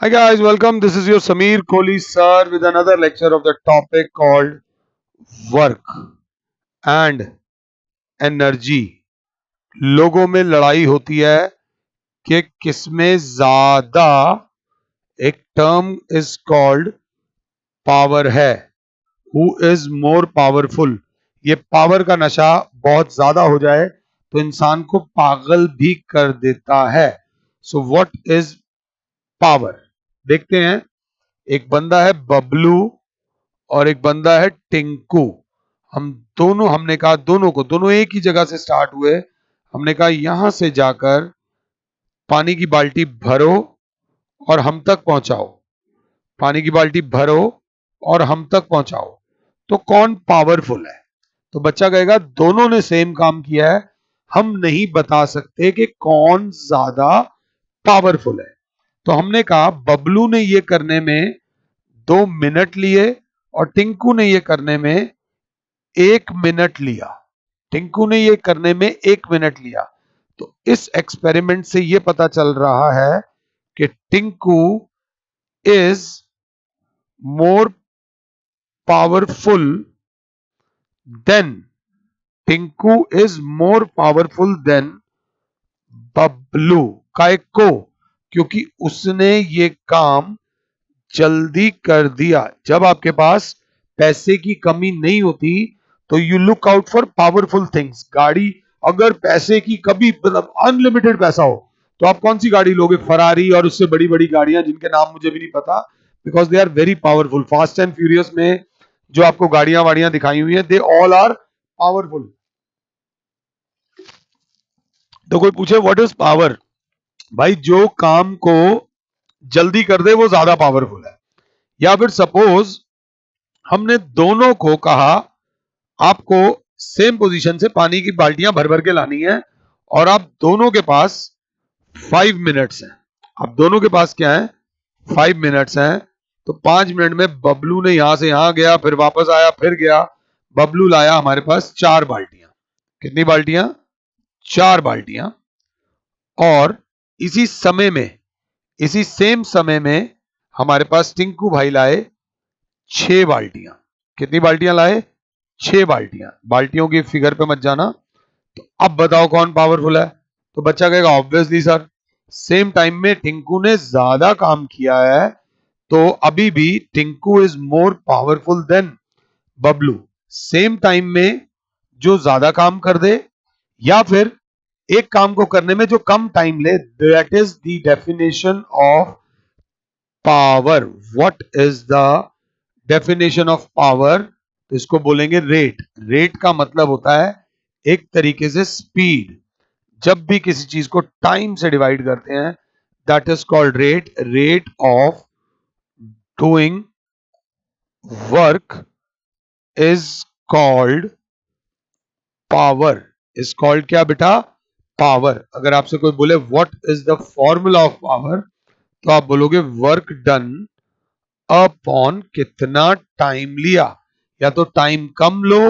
Hi guys, welcome. This is your Sameer Kohli sir with another lecture of the topic called work and energy. लोगों में लड़ाई होती है कि किसमें ज्यादा एक टर्म इज कॉल्ड पावर है. Who is more powerful. ये पावर का नशा बहुत ज्यादा हो जाए तो इंसान को पागल भी कर देता है. So what is power? देखते हैं. एक बंदा है बबलू और एक बंदा है टिंकू. हमने कहा दोनों एक ही जगह से स्टार्ट हुए. हमने कहा यहां से जाकर पानी की बाल्टी भरो और हम तक पहुंचाओ. पानी की बाल्टी भरो और हम तक पहुंचाओ. तो कौन पावरफुल है? तो बच्चा कहेगा दोनों ने सेम काम किया है, हम नहीं बता सकते कि कौन ज्यादा पावरफुल है. तो हमने कहा बबलू ने ये करने में 2 मिनट लिए और टिंकू ने ये करने में 1 मिनट लिया. टिंकू ने ये करने में 1 मिनट लिया. तो इस एक्सपेरिमेंट से ये पता चल रहा है कि Tinku is more powerful than Tinku is more powerful than Bablu. काय को? क्योंकि उसने ये काम जल्दी कर दिया. जब आपके पास पैसे की कमी नहीं होती तो you look out for powerful things. गाड़ी, अगर पैसे की कभी मतलब अनलिमिटेड पैसा हो तो आप कौन सी गाड़ी लोगे? फरारी और उससे बड़ी बड़ी गाड़ियां जिनके नाम मुझे भी नहीं पता, because they are very powerful. Fast and furious में जो आपको गाड़ियां वाड़ियां दिखाई हुई हैं, दे ऑल आर पावरफुल. तो कोई पूछे व्हाट इज पावर? भाई जो काम को जल्दी कर दे वो ज्यादा पावरफुल है. या फिर सपोज हमने दोनों को कहा आपको सेम पोजीशन से पानी की बाल्टियां भर भर के लानी है और आप दोनों के पास 5 मिनट्स हैं. आप दोनों के पास क्या है? 5 मिनट्स हैं. तो 5 मिनट में बबलू ने यहां से यहां गया, फिर वापस आया, फिर गया. बबलू लाया हमारे पास 4 बाल्टियां. कितनी बाल्टियां? 4 बाल्टियां. और इसी समय में, इसी सेम समय में हमारे पास टिंकू भाई लाए 6 बाल्टियां. कितनी बाल्टियां लाए? 6 बाल्टियां. बाल्टियों की फिगर पे मत जाना. तो अब बताओ कौन पावरफुल है? तो बच्चा कहेगा ऑब्वियसली सर, सेम टाइम में टिंकू ने ज्यादा काम किया है तो अभी भी Tinku is more powerful than Bablu. Same time में जो ज्यादा काम कर दे या फिर एक काम को करने में जो कम टाइम ले, that is the definition of power. What is the definition of power? तो इसको बोलेंगे रेट. रेट का मतलब होता है एक तरीके से स्पीड. जब भी किसी चीज को टाइम से डिवाइड करते हैं, that is called rate. Rate of doing work is called power. Is called क्या बेटा? पावर. अगर आपसे कोई बोले what is the formula of power, तो आप बोलोगे वर्क डन अपॉन कितना टाइम लिया. या तो टाइम कम लो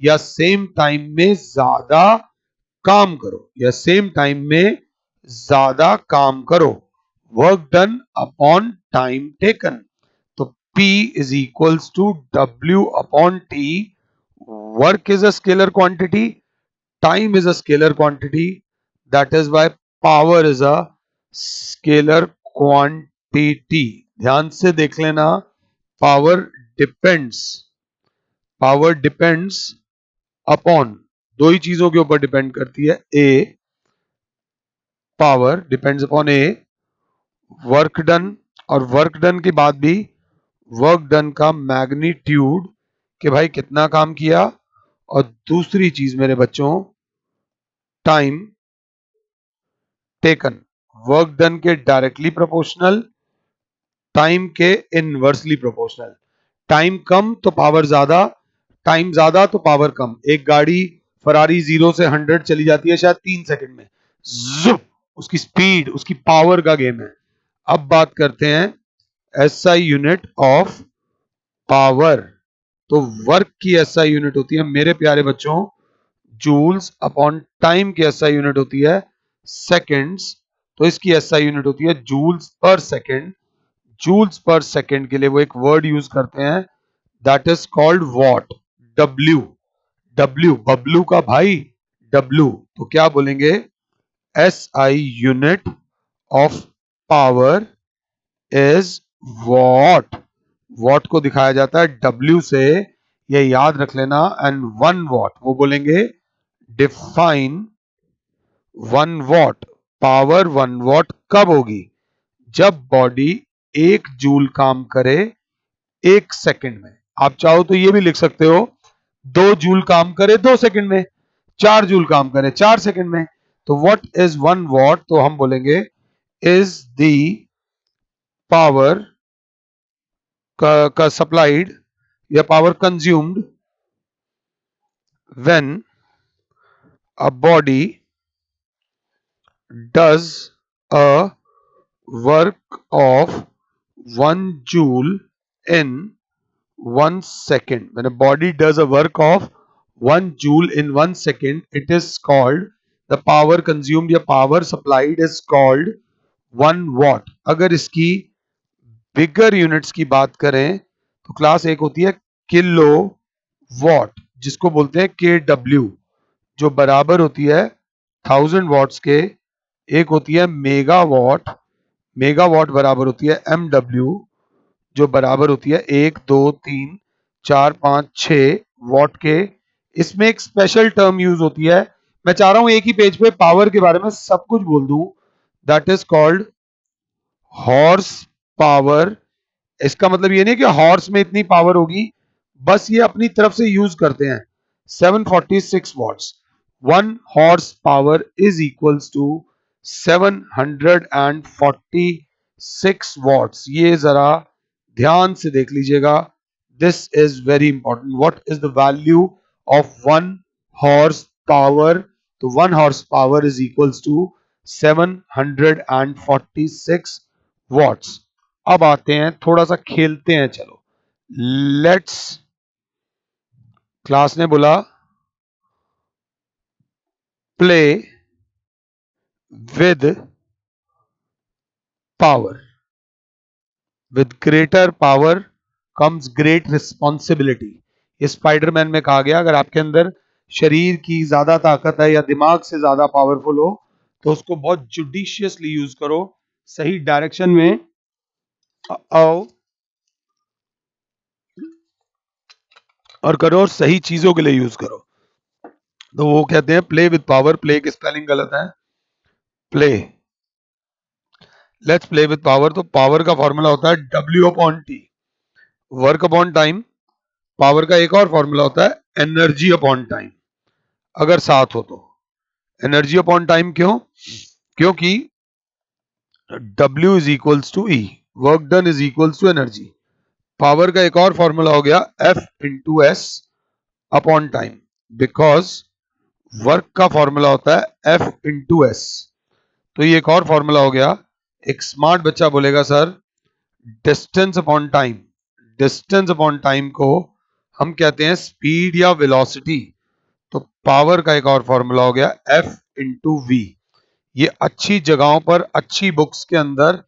या सेम टाइम में ज्यादा काम करो, या सेम टाइम में ज्यादा काम करो. Work done upon time taken. तो P is equals to W upon T. Work is a scalar quantity, time is a scalar quantity. That is why power is a scalar quantity. ध्यान से देख लेना. Power depends, power depends upon, दो ही चीजों के ऊपर डिपेंड करती है. A, power depends upon a work done, और वर्क डन के बाद भी वर्क डन का मैग्नीट्यूड कि भाई कितना काम किया. और दूसरी चीज मेरे बच्चों, टाइम टेकन. वर्क डन के डायरेक्टली प्रोपोर्शनल, टाइम के इनवर्सली प्रोपोर्शनल. टाइम कम तो पावर ज्यादा, टाइम ज्यादा तो पावर कम. एक गाड़ी फरारी 0 से 100 चली जाती है शायद 3 सेकंड में. जुप, उसकी स्पीड, उसकी पावर का गेम है. अब बात करते हैं एसआई यूनिट ऑफ पावर. तो वर्क की एसआई यूनिट होती है मेरे प्यारे बच्चों जूल्स अपॉन टाइम की एसआई यूनिट होती है सेकंड्स. तो इसकी एसआई यूनिट होती है joules per second. Joules per second के लिए वो एक वर्ड यूज करते हैं, that is called what, W. W Bablu का भाई डब्ल्यू, तो क्या बोलेंगे, S I unit of power is what. What को दिखाया जाता है डब्ल्यू से, ये याद रख लेना। एंड वन वॉट वो बोलेंगे define one what. Power one what कब होगी, जब बॉडी 1 जूल काम करे 1 सेकंड में। आप चाहो तो ये भी लिख सकते हो 2 जूल काम करे 2 सेकंड में, 4 जूल काम करे 4 सेकंड में। तो व्हाट इज वन वॉट, तो हम बोलेंगे इज द पावर का सप्लाइड या power consumed when a body does a work of 1 joule in 1 second. When a body does a work of 1 joule in 1 second, it is called, the power consumed या power supplied is called 1 watt. अगर इसकी बिगर units की बात करें तो class एक होती है किलो वॉट, जिसको बोलते हैं के डब्ल्यू, जो बराबर होती है 1000 वॉट्स के। एक होती है मेगा वॉट, मेगा वॉट बराबर होती है MW, जो बराबर होती है 1 2 3 4 5 6 वॉट के। इसमें एक स्पेशल टर्म यूज होती है, मैं चाह रहा हूं एक ही पेज पे पावर के बारे में सब कुछ बोल दूं, that is called horse power. इसका मतलब ये नहीं कि हॉर्स में इतनी पावर होगी, बस ये अपनी तरफ से यूज करते हैं। 746 watts, 1 horse power is equals to 746 watts. ये जरा ध्यान से देख लीजिएगा, this is very important. What is the value of 1 horse power, तो 1 horse power is equals to 746 watts. अब आते हैं, थोड़ा सा खेलते हैं, चलो लेट्स। क्लास ने बोला play with power, with greater power comes great responsibility. ये स्पाइडरमैन में कहा गया, अगर आपके अंदर शरीर की ज्यादा ताकत है या दिमाग से ज्यादा पावरफुल हो तो उसको बहुत जुडिशियसली यूज करो, सही डायरेक्शन में आओ और करो, और सही चीजों के लिए यूज करो। तो वो कहते हैं प्ले विद पावर, प्ले की स्पेलिंग गलत है, play. Let's play with power, तो पावर का फॉर्मूला होता है W/T, work upon time. Power का एक और फॉर्मूला होता है एनर्जी अपॉन टाइम, अगर साथ हो तो। एनर्जी अपॉन टाइम क्यों, क्योंकि W is equals to E, work done is equals to energy. Power का एक और फॉर्मूला हो गया F into S upon time, because work का फॉर्मूला होता है F इंटू एस। तो ये एक और फॉर्मूला हो गया। एक स्मार्ट बच्चा बोलेगा sir distance upon time, distance upon time को हम कहते हैं स्पीड या वेलोसिटी। तो पावर का एक और फॉर्मूला हो गया F इंटू वी। ये अच्छी जगहों पर, अच्छी बुक्स के अंदर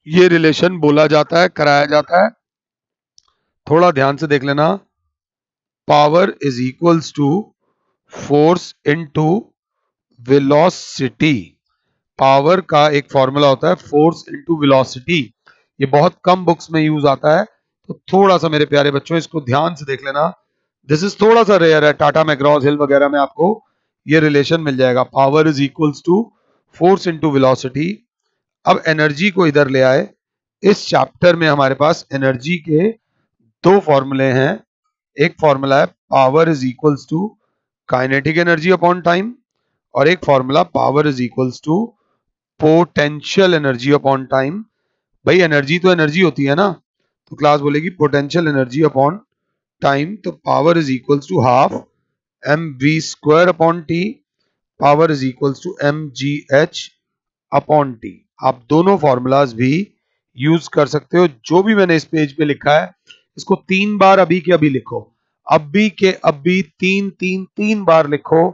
ये रिलेशन बोला जाता है, कराया जाता है, थोड़ा ध्यान से देख लेना। Power is equals to force into velocity. Power का एक फॉर्मूला होता है फोर्स इनटू वेलोसिटी, ये बहुत कम बुक्स में यूज आता है, तो थोड़ा सा मेरे प्यारे बच्चों इसको ध्यान से देख लेना। दिस इज थोड़ा सा रेयर है, टाटा मैक्रॉस हिल वगैरह में आपको ये रिलेशन मिल जाएगा, power is equals to force into velocity. अब एनर्जी को इधर ले आए, इस चैप्टर में हमारे पास एनर्जी के 2 फॉर्मूले हैं। एक फॉर्मूला है power is equals to kinetic energy upon time, और एक formula power is equals to potential energy upon time. भाई एनर्जी तो एनर्जी होती है ना, तो क्लास बोलेगी पोटेंशियल एनर्जी अपॉन टाइम, तो power is equals to half mv² upon T, power is equals to mgh upon T. आप दोनों फॉर्मूलाज भी यूज कर सकते हो। जो भी मैंने इस पेज पे लिखा है इसको 3 बार अभी के अभी लिखो, अभी के अभी 3 बार लिखो,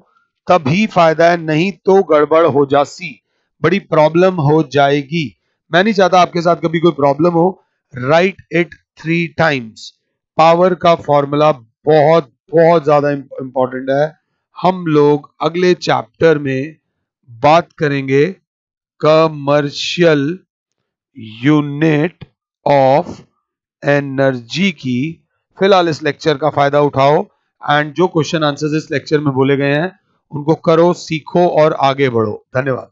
तभी फायदा है, नहीं तो गड़बड़ हो जासी, बड़ी प्रॉब्लम हो जाएगी। मैं नहीं चाहता आपके साथ कभी कोई प्रॉब्लम हो। Right it 3 times. पावर का फॉर्मूला बहुत बहुत ज्यादा इंपॉर्टेंट है। हम लोग अगले चैप्टर में बात करेंगे कमर्शियल यूनिट ऑफ एनर्जी की। फिलहाल इस लेक्चर का फायदा उठाओ एंड जो क्वेश्चन आंसर्स इस लेक्चर में बोले गए हैं उनको करो, सीखो और आगे बढ़ो। धन्यवाद।